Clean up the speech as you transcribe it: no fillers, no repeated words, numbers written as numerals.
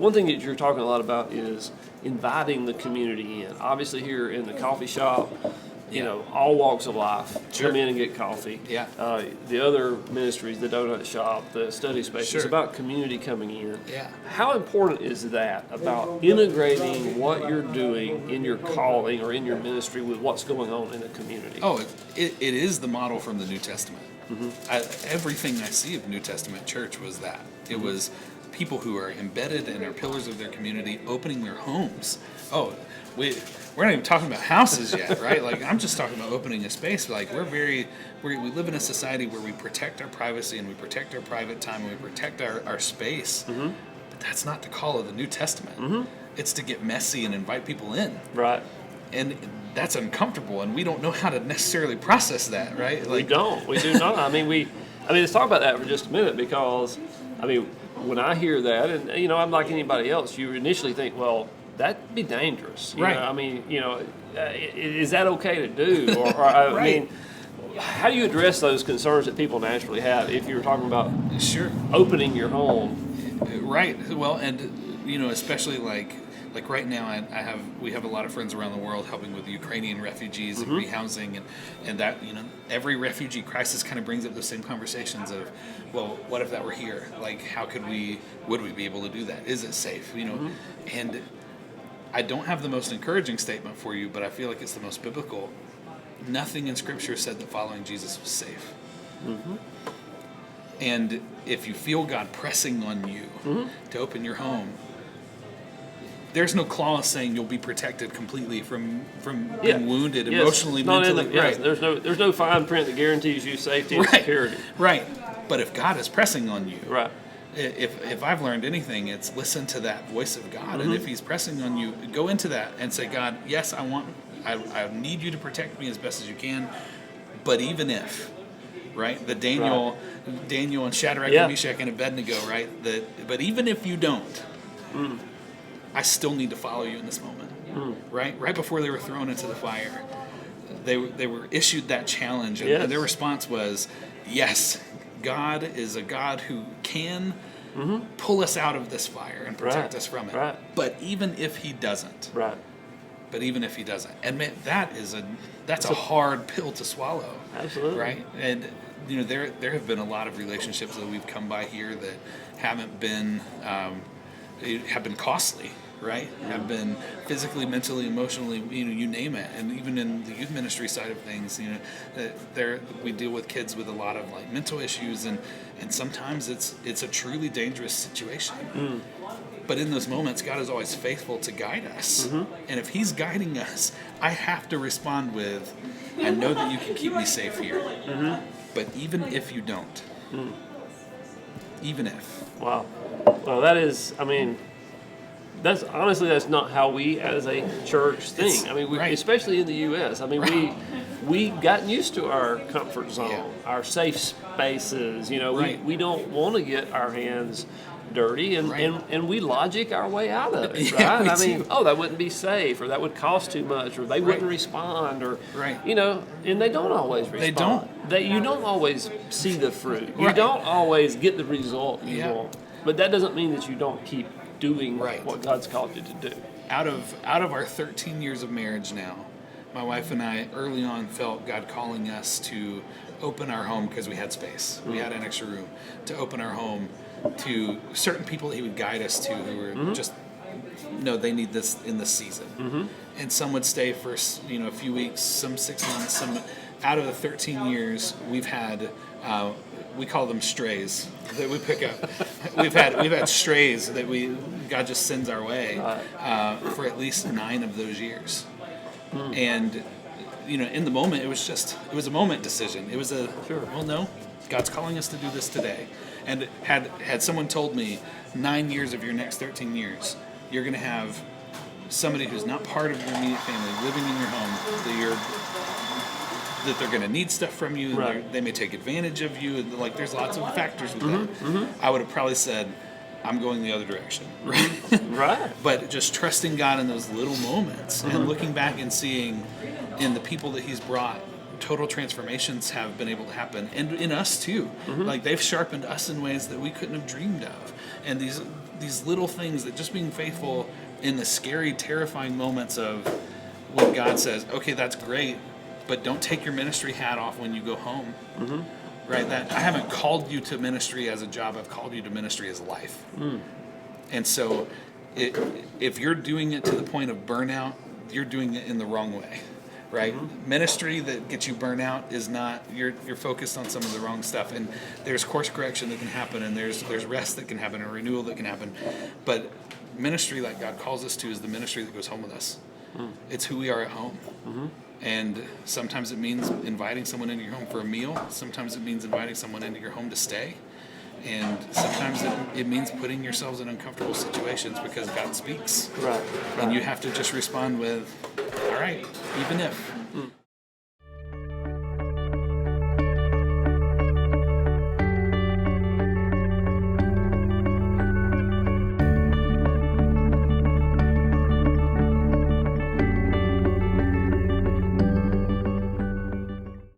one thing that you're talking a lot about is inviting the community in. Obviously, here in the coffee shop, you know, all walks of life come in and get coffee. Yeah. The other ministries, the donut shop, the study space, it's about community coming in. Yeah. How important is that about integrating what you're doing in your calling or in your ministry with what's going on in the community? Oh, it is the model from the New Testament. Everything I see of New Testament church was that. It was people who are embedded and are pillars of their community opening their homes. Oh, we're not even talking about houses yet, right? Like, I'm just talking about opening a space. Like, we live in a society where we protect our privacy and we protect our private time and we protect our space. But that's not the call of the New Testament. It's to get messy and invite people in. Right. And that's uncomfortable, and we don't know how to necessarily process that, right? Like, we do not. I mean, let's talk about that for just a minute, because, I mean, when I hear that, and, you know, I'm like anybody else, you initially think, well, that'd be dangerous. You right. know? I mean, you know, is that okay to do? Or I mean, how do you address those concerns that people naturally have if you're talking about opening your home? Right. Well, and, you know, especially like right now, we have a lot of friends around the world helping with the Ukrainian refugees and rehousing, and that, you know, every refugee crisis kind of brings up the same conversations of, well, what if that were here? Like, would we be able to do that? Is it safe? You know, and I don't have the most encouraging statement for you, but I feel like it's the most biblical. Nothing in Scripture said that following Jesus was safe. And if you feel God pressing on you to open your home, there's no clause saying you'll be protected completely from being wounded emotionally, mentally. There's no fine print that guarantees you safety and security. Right. But if God is pressing on you, right. If I've learned anything, it's listen to that voice of God. And if He's pressing on you, go into that and say, God, yes, I need you to protect me as best as you can. But even if, right, the Daniel and Shadrach and Meshach and Abednego, right, but even if you don't, I still need to follow you in this moment, right before they were thrown into the fire, they were issued that challenge, and their response was, yes, God is a God who can pull us out of this fire and protect us from it, but even if He doesn't, and man, that's a hard pill to swallow. Absolutely. Right. And you know, there have been a lot of relationships that we've come by here that have been costly, right? Have been physically, mentally, emotionally, you know, you name it. And even in the youth ministry side of things, you know, we deal with kids with a lot of like mental issues, and sometimes it's a truly dangerous situation. But in those moments, God is always faithful to guide us. And if He's guiding us, I have to respond with, I know that you can keep me safe here. But even if you don't, even if. Wow. Well, that is, I mean, that's not how we as a church think. I mean, especially in the U.S. I mean, we've gotten used to our comfort zone, our safe spaces. You know, we don't want to get our hands dirty, and we logic our way out of it, right? I mean, that wouldn't be safe, or that would cost too much, or they wouldn't respond, or you know, and they don't always respond. They don't. You don't always see the fruit. You don't always get the result you want. But that doesn't mean that you don't keep doing what God's called you to do. Out of our 13 years of marriage now, my wife and I early on felt God calling us to open our home because we had space. We had an extra room to open our home to certain people that He would guide us to who were just, no, they need this in this season. And some would stay for, you know, a few weeks, some 6 months. Some out of the 13 years we've had, we call them strays that we pick up. We've had strays that God just sends our way for at least 9 of those years. And you know, in the moment, it was a moment decision. It was well, no, God's calling us to do this today. And had someone told me 9 years of your next 13 years, you're going to have somebody who's not part of your immediate family living in your home, that they're going to need stuff from you, and they may take advantage of you, and like there's lots of factors with that. I would have probably said, I'm going the other direction, right? But just trusting God in those little moments and looking back and seeing in the people that He's brought total transformations have been able to happen, and in us too. Like they've sharpened us in ways that we couldn't have dreamed of. And these little things that just being faithful in the scary, terrifying moments of when God says, okay, that's great, but don't take your ministry hat off when you go home. Right? That I haven't called you to ministry as a job, I've called you to ministry as a life. And so if you're doing it to the point of burnout, you're doing it in the wrong way. Right? Ministry that gets you burnout is not, you're focused on some of the wrong stuff, and there's course correction that can happen, and there's rest that can happen, and renewal that can happen. But ministry like God calls us to is the ministry that goes home with us. It's who we are at home. And sometimes it means inviting someone into your home for a meal. Sometimes it means inviting someone into your home to stay. And sometimes it means putting yourselves in uncomfortable situations because God speaks. Right. And you have to just respond with, all right, even if.